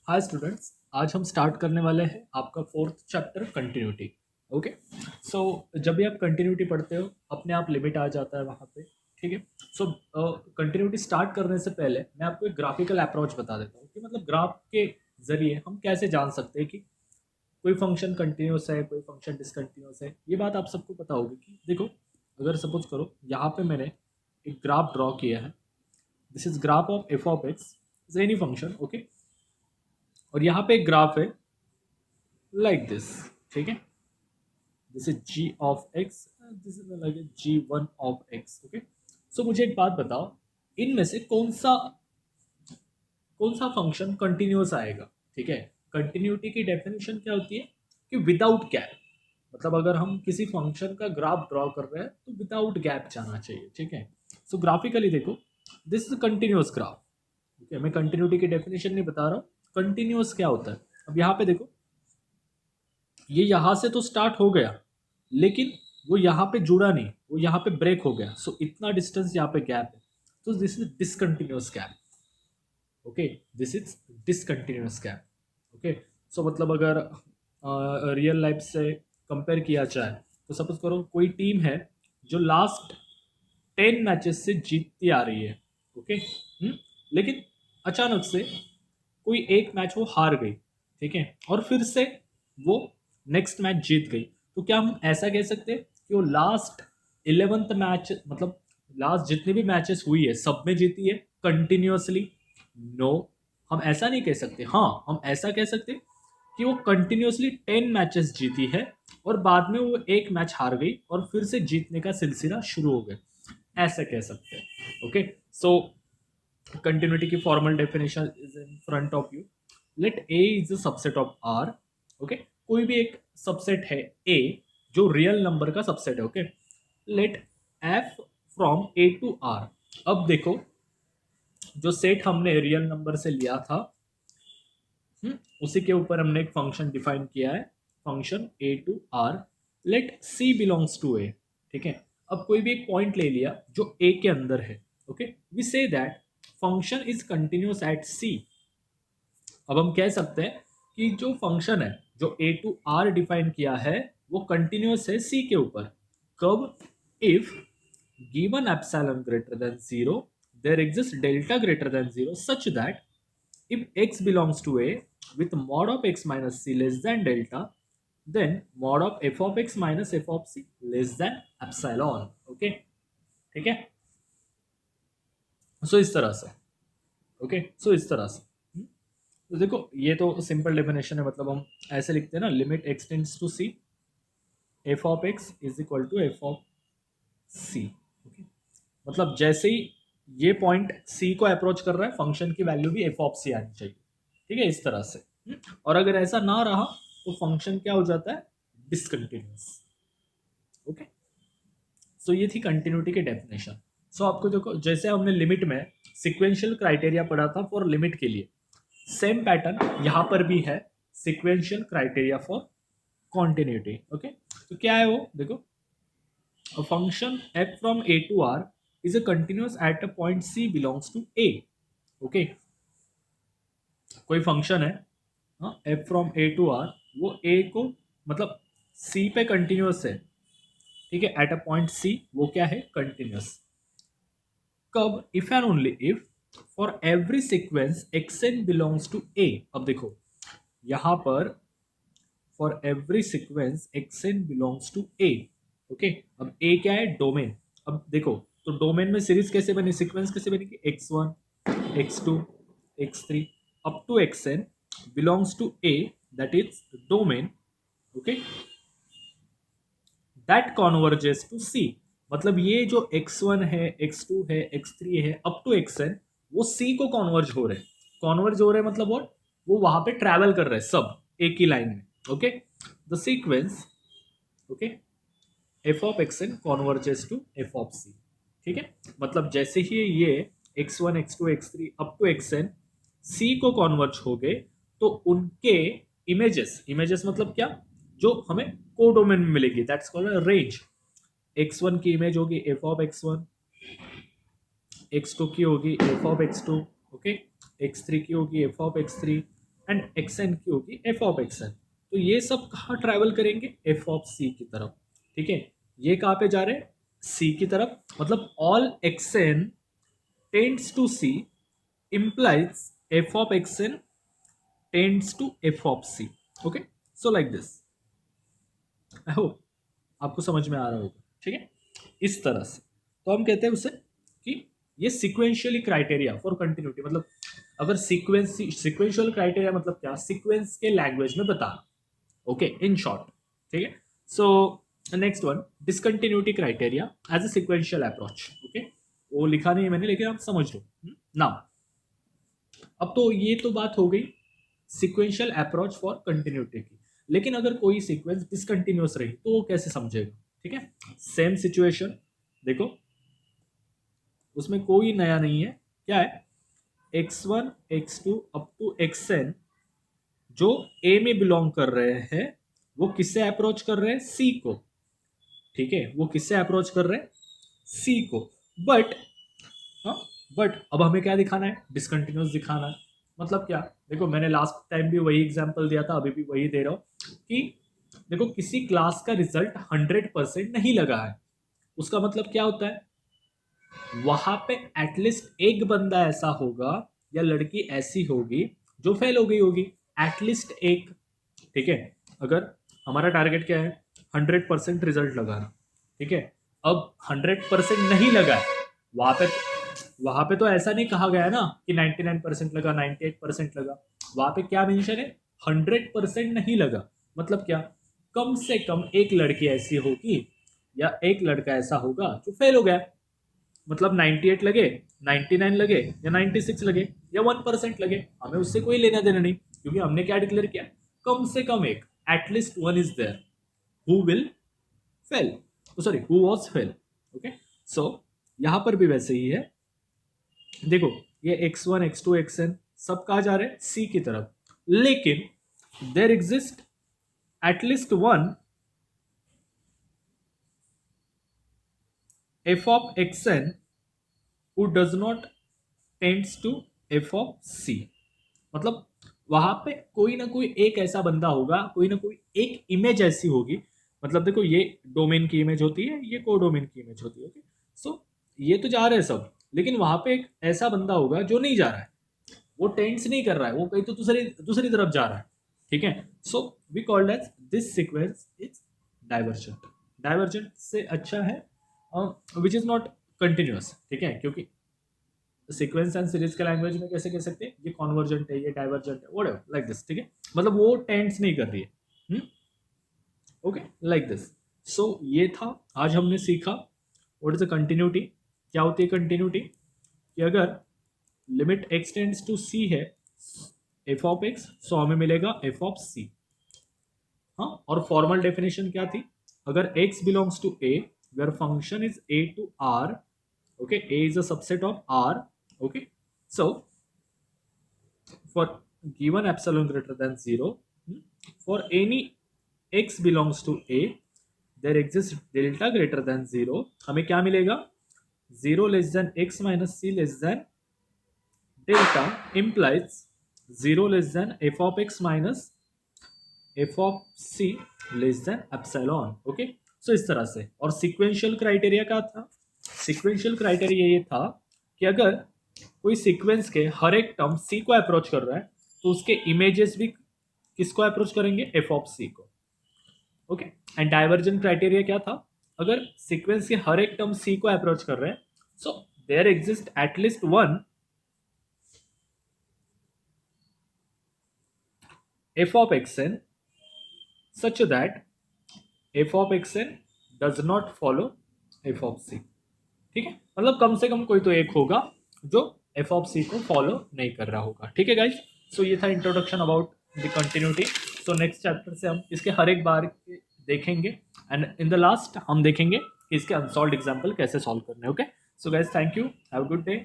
Hi students, आज हम start करने वाले हैं आपका फोर्थ चैप्टर कंटिन्यूटी। ओके, सो जब भी आप कंटिन्यूटी पढ़ते हो अपने आप लिमिट आ जाता है वहाँ पे। ठीक है। सो कंटिन्यूटी स्टार्ट करने से पहले मैं आपको एक ग्राफिकल अप्रोच बता देता हूँ कि मतलब ग्राफ के जरिए हम कैसे जान सकते हैं कि कोई फंक्शन कंटिन्यूस है, कोई फंक्शन डिसकंटिन्यूस है। ये बात आप सबको पता होगी कि देखो, अगर सपोज करो यहाँ पे मैंने एक ग्राफ ड्रॉ किया है। This is graph of F of X is any function. Okay, और यहाँ पे एक ग्राफ है लाइक दिस। ठीक है, this is g of x, this is like g one of x. Okay, so मुझे एक बात बताओ, इनमें से कौन सा फंक्शन कंटिन्यूस आएगा। ठीक है, कंटिन्यूटी की डेफिनेशन क्या होती है कि विदाउट गैप, मतलब अगर हम किसी फंक्शन का ग्राफ ड्रॉ कर रहे हैं तो विदाउट गैप जाना चाहिए। ठीक है, सो ग्राफिकली देखो, this is continuous graph. Okay, मैं कंटिन्यूटी की डेफिनेशन नहीं बता रहा हूँ, कंटिन्यूस क्या होता है। अब यहाँ पे देखो, ये यहाँ से तो स्टार्ट हो गया लेकिन वो यहाँ पे जुड़ा नहीं, वो यहाँ पे ब्रेक हो गया। सो इतना डिस्टेंस यहाँ पे गैप है, तो this is discontinuous gap. Okay, this is discontinuous gap. Okay, so मतलब अगर रियल लाइफ से कंपेयर किया जाए तो सपोज करो कोई टीम है जो लास्ट 10 मैचेस से जीतती आ रही है। ओके, लेकिन अचानक से कोई एक मैच वो हार गई। ठीक है, और फिर से वो नेक्स्ट मैच जीत गई। तो क्या हम ऐसा कह सकते हैं कि वो लास्ट 11th मैच, मतलब लास्ट जितने भी मैचेस हुई है सब में जीती है कंटिन्यूअसली? नो, हम ऐसा नहीं कह सकते। हाँ, हम ऐसा कह सकते कि वो कंटिन्यूअसली 10 मैचेस जीती है और बाद में वो एक मैच हार गई और फिर से जीतने का सिलसिला शुरू हो गया, ऐसा कह सकते हैं। ओके, सो कंटिन्यूटी की formal definition is in front of you. Let A is a subset of R. Okay, कोई भी एक सबसेट है ए जो रियल नंबर का सबसेट है। Okay, let F from A to R. अब देखो, जो सेट हमने रियल नंबर से लिया था, उसी के ऊपर हमने एक फंक्शन डिफाइन किया है, function A to R. Let c belongs to A. ठीक है, अब कोई भी एक पॉइंट ले लिया जो ए के अंदर है। Okay, we say that function is continuous at c. अब हम कह सकते हैं कि जो फंक्शन है जो ए टू आर डिफाइन किया है वो कंटिन्यूस है सी के ऊपर। कब? If given epsilon greater than 0 there exists delta greater than 0 such that if x belongs to a with mod of x minus c less than delta, then mod of f of x minus f of c less than epsilon. Okay, ठीक है, सो इस तरह से। Okay, so इस तरह से। तो देखो, ये तो सिंपल डेफिनेशन है, मतलब हम ऐसे लिखते हैं ना, limit X tends to C, F of X is equal to F of C. Okay, मतलब जैसे ही ये पॉइंट सी को अप्रोच कर रहा है फंक्शन की वैल्यू भी एफ ऑफ सी आनी चाहिए। ठीक है, इस तरह से। और अगर ऐसा ना रहा तो फंक्शन क्या हो जाता है? डिसकंटिन्यूअस। ओके, सो ये थी कंटिन्यूटी की डेफिनेशन। सो आपको देखो, जैसे हमने लिमिट में सिक्वेंशियल क्राइटेरिया पढ़ा था फॉर लिमिट के लिए, सेम पैटर्न यहाँ पर भी है, sequential criteria for continuity. Okay, तो क्या है वो देखो, a function f from a to r is a continuous at a point c belongs to a. Okay, कोई फंक्शन है, हाँ, f from a to r, वो a को मतलब c पे कंटिन्यूस है। ठीक है, एट अ पॉइंट c वो क्या है? कंटिन्यूस। कब? If and only if for every sequence xn belongs to a। अब देखो यहां पर for every sequence xn belongs to a। Okay, अब a क्या है? डोमेन। अब देखो, तो डोमेन में सीरीज कैसे बनी, सीक्वेंस कैसे बनेगी? x1 x2 x3 up to xn belongs to a, that is domain. Okay, that converges to c। मतलब ये जो x1 है, x2 है, x3 है अप टू xn, वो c को कॉन्वर्ज हो रहे हैं। कॉन्वर्ज हो रहे हैं मतलब वो वहां पे ट्रैवल कर रहे हैं सब एक ही लाइन में। Okay, the sequence, okay, f of x n converges to F of c. ठीक है, मतलब जैसे ही ये x1 x2 x3 up to xn सी को कॉन्वर्ज हो गए तो उनके इमेजेस, इमेजेस मतलब क्या? जो हमें कोडोमेन में मिलेगी, दैट्स कॉल्ड रेंज। x1 की इमेज होगी एफ ऑफ x1, x2 की होगी F of x2, okay, x3 की होगी F of x3, and X N की होगी एफ ऑफ एक्स एन। तो ये सब कहाँ ट्रैवल करेंगे, एफ ऑफ सी की तरफ, ठीक है। ये कहाँ पे जा रहे हैं, सी की तरफ, मतलब all X N tends to C implies f of xn tends to f of c. Okay, so like this. I hope आपको समझ में आ रहा होगा, ठीक है। इस तरह से तो हम कहते हैं उसे कि ये सिक्वेंशियली क्राइटेरिया फॉर कंटिन्यूटी, मतलब अगर सिक्वेंशियल क्राइटेरिया मतलब क्या, सीक्वेंस के लैंग्वेज में बताना। ओके, इन शॉर्ट, ठीक है। So next one, discontinuity criteria as a sequential approach. Okay, वो लिखा नहीं है मैंने, लेकिन आप समझ लो नाउ। अब तो ये तो बात हो गई सिक्वेंशियल अप्रोच फॉर कंटिन्यूटी की, लेकिन अगर कोई सीक्वेंस डिसकंटिन्यूअस रही तो वो कैसे समझेगा, ठीक है। सेम सिचुएशन देखो, उसमें कोई नया नहीं है, क्या है, x1 x2 up to xn जो a में बिलोंग कर रहे हैं वो किससे अप्रोच कर रहे हैं, c को, ठीक है। वो किससे अप्रोच कर रहे हैं, c को। बट हाँ, बट अब हमें क्या दिखाना है, डिसकंटिन्यूअस दिखाना है। मतलब क्या, देखो मैंने लास्ट टाइम भी वही एग्जांपल दिया था, अभी भी वही दे रहा हूँ कि देखो किसी क्लास का रिजल्ट 100% नहीं लगा है, उसका मतलब क्या होता है, वहां पे एटलीस्ट एक बंदा ऐसा होगा या लड़की ऐसी होगी जो फेल हो गई होगी, एटलीस्ट एक, ठीक है। अगर हमारा टारगेट क्या है, 100% रिजल्ट लगाना, ठीक है। अब 100% नहीं लगा है, वहां पे तो ऐसा नहीं कहा गया ना कि 99% लगा, 98% लगा। वहां पे क्या मेंशन है, 100% नहीं लगा। मतलब क्या, कम से कम एक लड़की ऐसी होगी या एक लड़का ऐसा होगा जो फेल हो गया। मतलब 98 लगे, 99 लगे या 96 लगे या 1% लगे, हमें उससे कोई लेना देना नहीं, क्योंकि हमने क्या डिक्लेयर किया, कम से कम एक, at least one is there who will fail, sorry who was fail. Okay, so यहां पर भी वैसे ही है। देखो ये x1 x2 xn सब कहा जा रहे हैं c की तरफ, लेकिन there exist at least one f of xn who does not tends to f of c। मतलब वहां पे कोई ना कोई एक ऐसा बंदा होगा, कोई ना कोई एक इमेज ऐसी होगी। मतलब देखो ये डोमेन की इमेज होती है, ये कोडोमेन की इमेज होती है। ओके, सो ये तो जा रहे हैं सब, लेकिन वहां पे एक ऐसा बंदा होगा जो नहीं जा रहा है, वो टेंस नहीं कर रहा है, वो कहीं तो दूसरी दूसरी तरफ जा रहा है, ठीक है। So we called as this sequence is divergent. Divergent से अच्छा है विच इज नॉट कंटिन्यूअस, ठीक है, क्योंकि सीक्वेंस एंड सीरीज के लैंग्वेज में कैसे कह सकते हैं, ये कॉन्वर्जेंट है, ये डाइवर्जेंट है, व्हाटएवर लाइक दिस, ठीक है। मतलब वो टेंस नहीं कर रही है। Okay, like this. सो ये था, आज हमने सीखा व्हाट इज अ कंटिन्यूटी, क्या होती है कंटिन्यूटी, कि अगर limit x tends to c है f ऑफ x, सो हमें मिलेगा f ऑफ c। हाँ, और फॉर्मल डेफिनेशन क्या थी, अगर x belongs to a where function is a to r, okay, a is a subset of r, okay, so for given epsilon greater than 0, for any x belongs to a there exists delta greater than 0, हमें क्या मिलेगा, 0 less than x minus c less than delta implies 0 less than f of x minus f of c less than epsilon। Okay, so इस तरह से। और sequential criteria क्या था, sequential criteria ये था कि अगर कोई सीक्वेंस के हर एक टर्म सी को अप्रोच कर रहा है तो उसके इमेजेस भी किसको अप्रोच करेंगे, एफ ऑफ सी को। ओके, एंड डाइवर्जेंट क्राइटेरिया क्या था, अगर सीक्वेंस के हर एक टर्म सी को अप्रोच कर रहे हैं so there exist at least one F of x N such that f of xn does not follow f of c, ठीक है। मतलब कम से कम कोई तो एक होगा जो f of c को फॉलो नहीं कर रहा होगा, ठीक है गाइज। सो ये था introduction about the continuity. So next chapter से हम इसके हर एक बार देखेंगे एंड इन द लास्ट हम देखेंगे कि इसके अनसॉल्व्ड एग्जांपल कैसे सॉल्व करने। Okay, so guys thank you, have a good day.